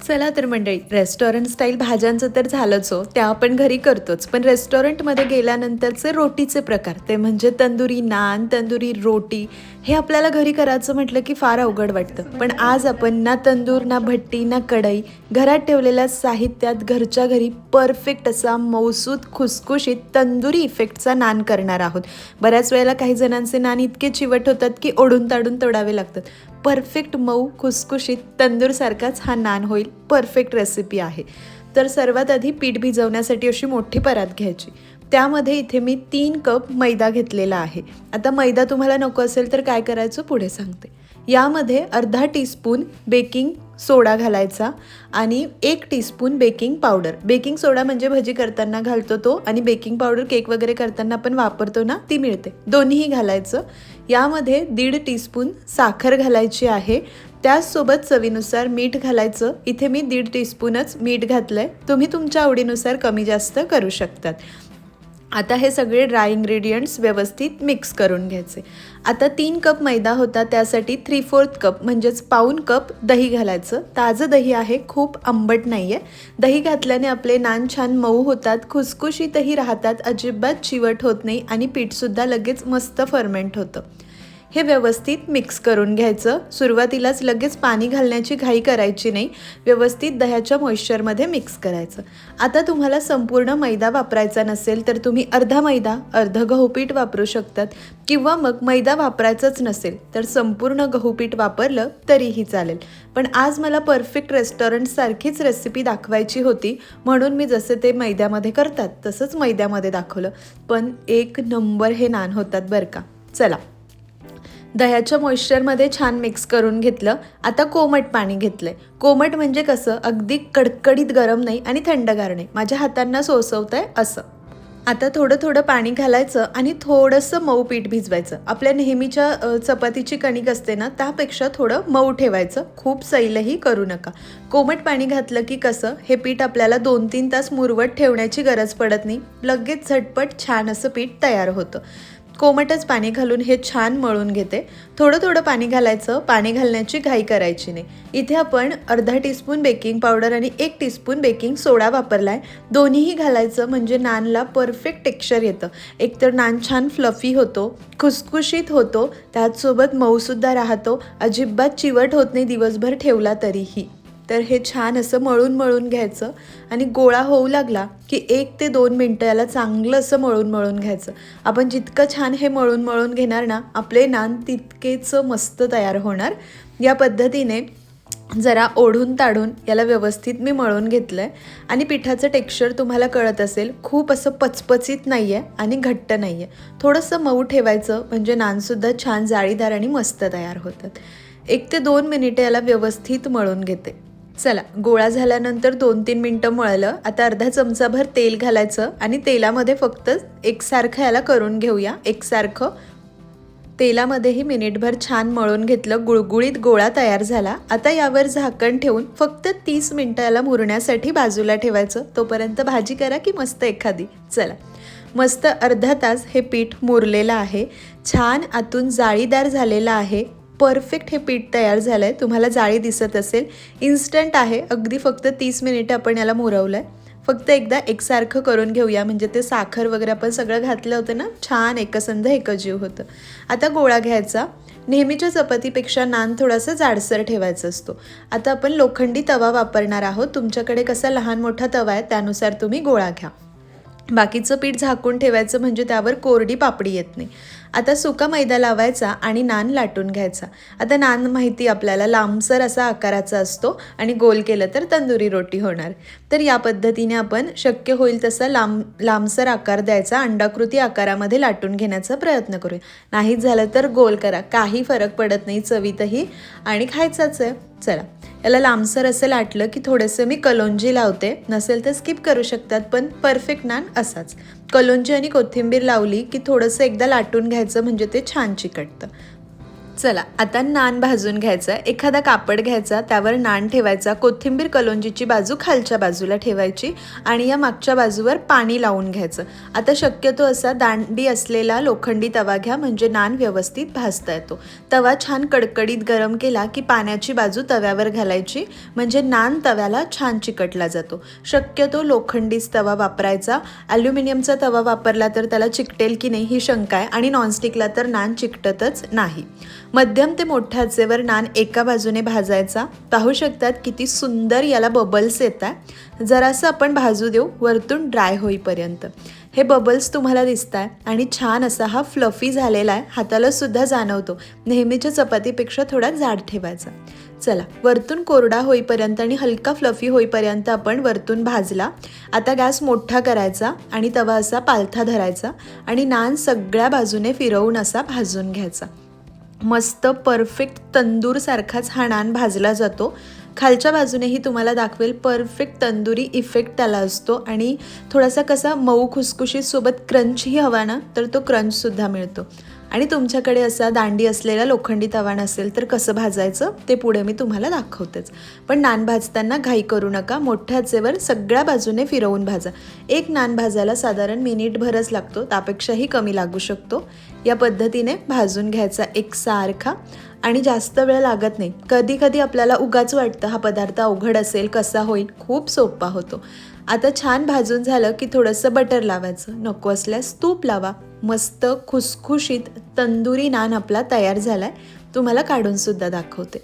चला तर मंडळी, रेस्टॉरंट स्टाईल भाज्यांचं तर झालंच हो, त्या आपण घरी करतोच. पण रेस्टॉरंटमध्ये गेल्यानंतरचे रोटीचे प्रकार, ते म्हणजे तंदुरी नान, तंदुरी रोटी, हे आपल्याला घरी करायचं म्हटलं की फार अवघड वाटतं. पण आज आपण ना तंदूर, ना भट्टी, ना कढई, घरात ठेवलेल्या साहित्यात घरच्या घरी परफेक्ट असा मऊसूत खुसखुशीत तंदुरी इफेक्टचा नान करणार आहोत. बऱ्याच वेळेला काही जणांचे नान इतके चिवट होतात की ओढून ताडून तोडावे लागतात. परफेक्ट मऊ खुसखुशीत तंदूरसारखाच हा नान होईल. परफेक्ट रेसिपी आहे. तर सर्वात आधी पीठ भिजवण्यासाठी अशी मोठी परात घ्यायची. त्यामध्ये इथे मी 3 कप मैदा घेतलेला आहे. आता मैदा तुम्हाला नको असेल तर काय करायचं पुढे सांगते. यामध्ये अर्धा टीस्पून बेकिंग सोडा घालायचा आणि 1 टीस्पून बेकिंग पावडर. बेकिंग सोडा म्हणजे भजी करताना घालतो तो, आणि बेकिंग पावडर केक वगैरे करताना आपण वापरतो ना, ती मिळते. दोन्हीही घालायचं. यामध्ये 1.5 टीस्पून साखर घालायची आहे. त्याचसोबत चवीनुसार मीठ घालायचं. इथे मी 1.5 टीस्पूनच मीठ घातलंय. तुम्ही तुमच्या आवडीनुसार कमी जास्त करू शकतात. आता हे सगळे ड्राय इन्ग्रेडियंट्स व्यवस्थित मिक्स करून घ्यायचे. आता 3 कप मैदा होता, त्यासाठी 3/4 कप म्हणजेच पाऊण कप दही घालायचं. ताजं दही आहे, खूप आंबट नाही आहे. दही घातल्याने आपले नान छान मऊ होतात, खुसखुशीतही राहतात, अजिबात चिवट होत नाही आणि पीठसुद्धा लगेच मस्त फर्मेंट होतं. हे व्यवस्थित मिक्स करून घ्यायचं. सुरुवातीलाच लगेच पाणी घालण्याची घाई करायची नाही. व्यवस्थित दह्याच्या मॉइश्चरमध्ये मिक्स करायचं. आता तुम्हाला संपूर्ण मैदा वापरायचा नसेल तर तुम्ही अर्धा मैदा अर्धं गहूपीठ वापरू शकतात, किंवा मग मैदा वापरायचंच नसेल तर संपूर्ण गहूपीठ वापरलं तरीही चालेल. पण आज मला परफेक्ट रेस्टॉरंटसारखीच रेसिपी दाखवायची होती, म्हणून मी जसे ते मैद्यामध्ये करतात तसंच मैद्यामध्ये दाखवलं. पण 1 नंबर हे नान होतात बरं का. चला, दह्याच्या मॉइश्चरमध्ये छान मिक्स करून घेतलं. आता कोमट पाणी घेतलंय. कोमट म्हणजे कसं, अगदी कडकडीत गरम नाही आणि थंडगार नाही, माझ्या हातांना सोसवतंय असं. आता थोडं थोडं पाणी घालायचं आणि थोडंसं मऊ पीठ भिजवायचं. आपल्या नेहमीच्या चपातीची कणिक असते ना, त्यापेक्षा थोडं मऊ ठेवायचं. खूप सैलही करू नका. कोमट पाणी घातलं की कसं, हे पीठ आपल्याला 2-3 तास मुरवत ठेवण्याची गरज पडत नाही. लगेच झटपट छान असं पीठ तयार होतं. कोमटच पाणी घालून हे छान मळून घेते. थोडं थोडं पाणी घालायचं, पाणी घालण्याची घाई करायची नाही. इथे आपण अर्धा टीस्पून बेकिंग पावडर आणि 1 टीस्पून बेकिंग सोडा वापरला आहे. दोन्हीही घालायचं म्हणजे नानला परफेक्ट टेक्स्चर येतं. एकतर नान छान फ्लफी होतो, खुसखुशीत होतो, त्याचसोबत मऊसुद्धा राहतो, अजिबात चिवट होत नाही दिवसभर ठेवला तरीही. तर हे छान असं मळून मळून घ्यायचं आणि गोळा होऊ लागला की 1 ते 2 मिनटं याला चांगलं असं मळून घ्यायचं. आपण जितकं छान हे मळून घेणार ना, आपले नान तितकेच मस्त तयार होणार. या पद्धतीने जरा ओढून ताडून याला व्यवस्थित मी मळून घेतलं आहे. आणि पिठाचं टेक्स्चर तुम्हाला कळत असेल, खूप असं पचपचीत नाही आहे आणि घट्ट नाही आहे. थोडंसं मऊ ठेवायचं म्हणजे नानसुद्धा छान जाळीदार आणि मस्त तयार होतात. 1 ते 2 मिनिटं याला व्यवस्थित मळून घेते. चला, गोळा झाल्यानंतर 2-3 मिनटं मळलं. आता अर्धा चमचाभर तेल घालायचं आणि तेलामध्ये फक्त एकसारखं याला करून घेऊया. एकसारखं तेलामध्येही मिनिटभर छान मळून घेतलं. गुळगुळीत गोळा तयार झाला. आता यावर झाकण ठेवून फक्त 30 मिनटं याला मुरण्यासाठी बाजूला ठेवायचं. तोपर्यंत भाजी करा की मस्त एखादी. चला, मस्त अर्धा तास हे पीठ मुरलेलं आहे. छान आतून जाळीदार झालेलं आहे. परफेक्ट हे पीठ तयार झालं आहे. तुम्हाला जाळी दिसत असेल. इन्स्टंट आहे, अगदी फक्त 30 मिनिटं आपण याला मुरवलं आहे. फक्त एकदा एकसारखं करून घेऊया, म्हणजे ते साखर वगैरे आपण सगळं घातलं होतं ना, छान एकसंध एकजीव होतं. आता गोळा घ्यायचा. नेहमीच्या चपातीपेक्षा नान थोडासा जाडसर ठेवायचा असतो. आता आपण लोखंडी तवा वापरणार आहोत. तुमच्याकडे कसा लहान मोठा तवा आहे त्यानुसार तुम्ही गोळा घ्या. बाकीचं पीठ झाकून ठेवायचं म्हणजे त्यावर कोरडी पापडी येत नाही. आता सुका मैदा लावायचा आणि नान लाटून घ्यायचा. आता नान माहिती आपल्याला लांबसर असा आकाराचा असतो आणि गोल केलं तर तंदुरी रोटी होणार. तर या पद्धतीने आपण शक्य होईल तसा लांबसर आकार द्यायचा. अंडाकृती आकारामध्ये लाटून घेण्याचा प्रयत्न करूया. नाहीच झालं तर गोल करा, काही फरक पडत नाही चवीतही, आणि खायचाच आहे. चला, याला लांबसर असं लाटलं की थोडंसं मी कलोंजी लावते. नसेल तर स्किप करू शकतात, पण परफेक्ट नान असाच. कलोंजी आणि कोथिंबीर लावली की थोडंसं एकदा लाटून घ्यायचं म्हणजे ते छान चिकटतं. चला आता नान भाजून घ्यायचा. एखादा कापड घ्यायचा, त्यावर नान ठेवायचा, कोथिंबीर कलोंजीची बाजू खालच्या बाजूला ठेवायची आणि या मागच्या बाजूवर पाणी लावून घ्यायचं. आता शक्यतो असा दांडी असलेला लोखंडी तवा घ्या, म्हणजे नान व्यवस्थित भाजता येतो. तवा छान कडकडीत गरम केला की पाण्याची बाजू तव्यावर घालायची, म्हणजे नान तव्याला छान चिकटला जातो. शक्यतो लोखंडीच तवा वापरायचा. ॲल्युमिनियमचा तवा वापरला तर त्याला चिकटेल की नाही ही शंका आहे, आणि नॉनस्टिकला तर नान चिकटतच नाही. मध्यम ते मोठ्या आचेवर नान एका बाजूने भाजायचा. पाहू शकतात किती सुंदर याला बबल्स येत आहे. जरासं आपण भाजू देऊ वरतून ड्राय होईपर्यंत. हे बबल्स तुम्हाला दिसत आहे आणि छान असा हा फ्लफी झालेला आहे, हाताला सुद्धा जाणवतो. नेहमीच्या चपातीपेक्षा थोडा जाड ठेवायचा. चला वरतून कोरडा होईपर्यंत आणि हलका फ्लफी होईपर्यंत आपण वरतून भाजला. आता गॅस मोठा करायचा आणि तवा असा पालथा धरायचा आणि नान सगळ्या बाजूने फिरवून असा भाजून घ्यायचा. मस्त परफेक्ट तंदूरसारखाच हा नान भाजला जातो. खालच्या बाजूनेही तुम्हाला दाखवेल परफेक्ट तंदुरी इफेक्ट त्याला असतो आणि थोडासा कसा मऊ खुसखुशीत सोबत क्रंचही हवा ना, तर तो क्रंचसुद्धा मिळतो. आणि तुमच्याकडे असा दांडी असलेला लोखंडी तवा नसेल तर कसं भाजायचं ते पुढे मी तुम्हाला दाखवतेच. पण नान भाजताना घाई करू नका. मोठ्या आचेवर सगळ्या बाजूने फिरवून भाजा. एक नान भाजायला साधारण मिनिटभरच लागतो, त्यापेक्षाही कमी लागू शकतो. या पद्धतीने भाजून घ्यायचा एकसारखा आणि जास्त वेळ लागत नाही. कधी कधी आपल्याला उगाच वाटतं हा पदार्थ अवघड असेल, कसा होईल. खूप सोपा होतो. आता छान भाजून झालं की थोडंसं बटर लावायचं, नको असल्यास तूप लावा. मस्त खुसखुशीत तंदुरी नान आपला तयार झाला आहे. तुम्हाला काढूनसुद्धा दाखवते.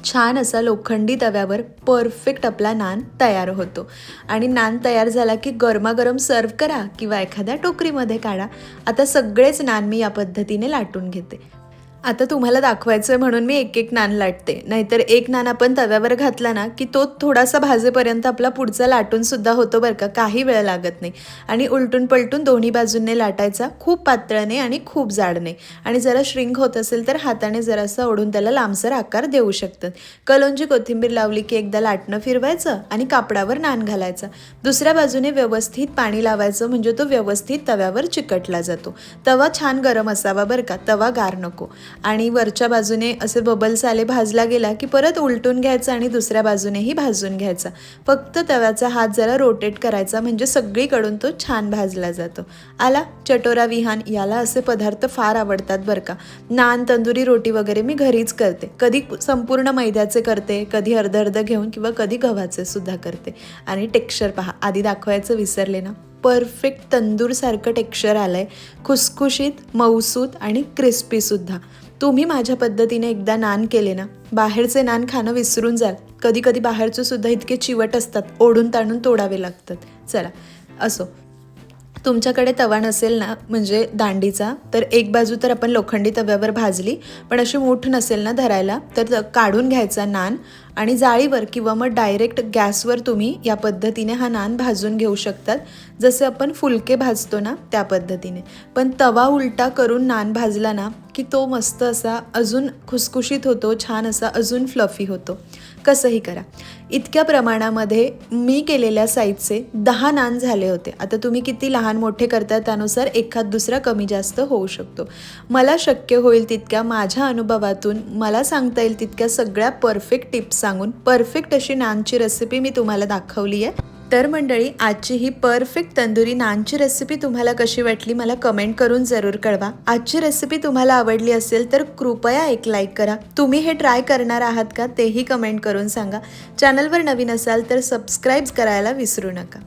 छान असा लोखंडी तव्यावर परफेक्ट आपला नान तयार होतो. आणि नान तयार झाला की गरमागरम सर्व करा किंवा एखाद्या टोकरीमध्ये काढा. आता सगळेच नान मी या पद्धतीने लाटून घेते. आता तुम्हाला दाखवायचं आहे म्हणून मी एक एक नान लाटते, नाहीतर एक नान आपण तव्यावर घातला ना की तो थोडासा भाजेपर्यंत आपला पुढचा लाटूनसुद्धा होतो बरं का, काही वेळ लागत नाही. आणि उलटून पलटून दोन्ही बाजूंनी लाटायचा, खूप पातळ नाही आणि खूप जाड नाही. आणि जरा श्रिंक होत असेल तर हाताने जरासं ओढून त्याला लांबसर आकार देऊ शकतात. कलोंजी कोथिंबीर लावली की एकदा लाटणं फिरवायचं आणि कापडावर नान घालायचा. दुसऱ्या बाजूने व्यवस्थित पाणी लावायचं, म्हणजे तो व्यवस्थित तव्यावर चिकटला जातो. तवा छान गरम असावा बरं का, तवा गार नको. आणि वरच्या बाजूने असे बबल्स आले, भाजला गेला की परत उलटून घ्यायचा आणि दुसऱ्या बाजूनेही भाजून घ्यायचा. फक्त तव्याचा हात जरा रोटेट करायचा, म्हणजे सगळीकडून तो छान भाजला जातो. आला चटोरा विहान, याला असे पदार्थ फार आवडतात बरं का. नान, तंदुरी रोटी वगैरे मी घरीच करते. कधी संपूर्ण मैद्याचे करते, कधी अर्ध अर्ध घेऊन किंवा कधी गव्हाचे सुद्धा करते. आणि टेक्स्चर पहा, आधी दाखवायचं विसरले ना, परफेक्ट तंदूरसारखं टेक्स्चर आलं आहे. खुसखुशीत, मऊसूत आणि क्रिस्पीसुद्धा. तुम्ही माझ्या पद्धतीने एकदा नान केले ना, बाहेरचे नान खाणं विसरून जाल. कधी कधी बाहेरचे सुद्धा इतके चिवट असतात, ओढून ताणून तोडावे लागतात. चला असो, तुमच्याकडे तवा नसेल ना म्हणजे दांडीचा, तर एक बाजू तर आपण लोखंडी तव्यावर भाजली, पण अशी मूठ नसेल ना धरायला, तर काढून घ्यायचा नान आणि जाळीवर किंवा मग डायरेक्ट गॅसवर तुम्ही या पद्धतीने हा नान भाजून घेऊ शकतात, जसे आपण फुलके भाजतो ना त्या पद्धतीने. पण तवा उलटा करून नान भाजला ना की तो मस्त असा अजून खुसखुशीत होतो, छान असा अजून फ्लफी होतो. कसंही करा. इतक्या प्रमाणामध्ये मी केलेल्या साईजचे 10 नान झाले होते. आता तुम्ही किती लहान मोठे करता त्यानुसार एखाद दुसरा कमी जास्त होऊ शकतो. मला शक्य होईल तितक्या माझ्या अनुभवातून मला सांगता येईल तितक्या सगळ्या परफेक्ट टिप्स सांगून परफेक्ट अशी नानची रेसिपी मी तुम्हाला दाखवली आहे. तर मंडळी, आजची ही परफेक्ट तंदुरी नानची रेसिपी तुम्हाला कशी वाटली मला कमेंट करून जरूर कळवा. आजची रेसिपी तुम्हाला आवडली असेल तर कृपया एक लाईक करा. तुम्ही हे ट्राय करणार आहात का तेही कमेंट करून सांगा. चॅनलवर नवीन असाल तर सबस्क्राईब करायला विसरू नका.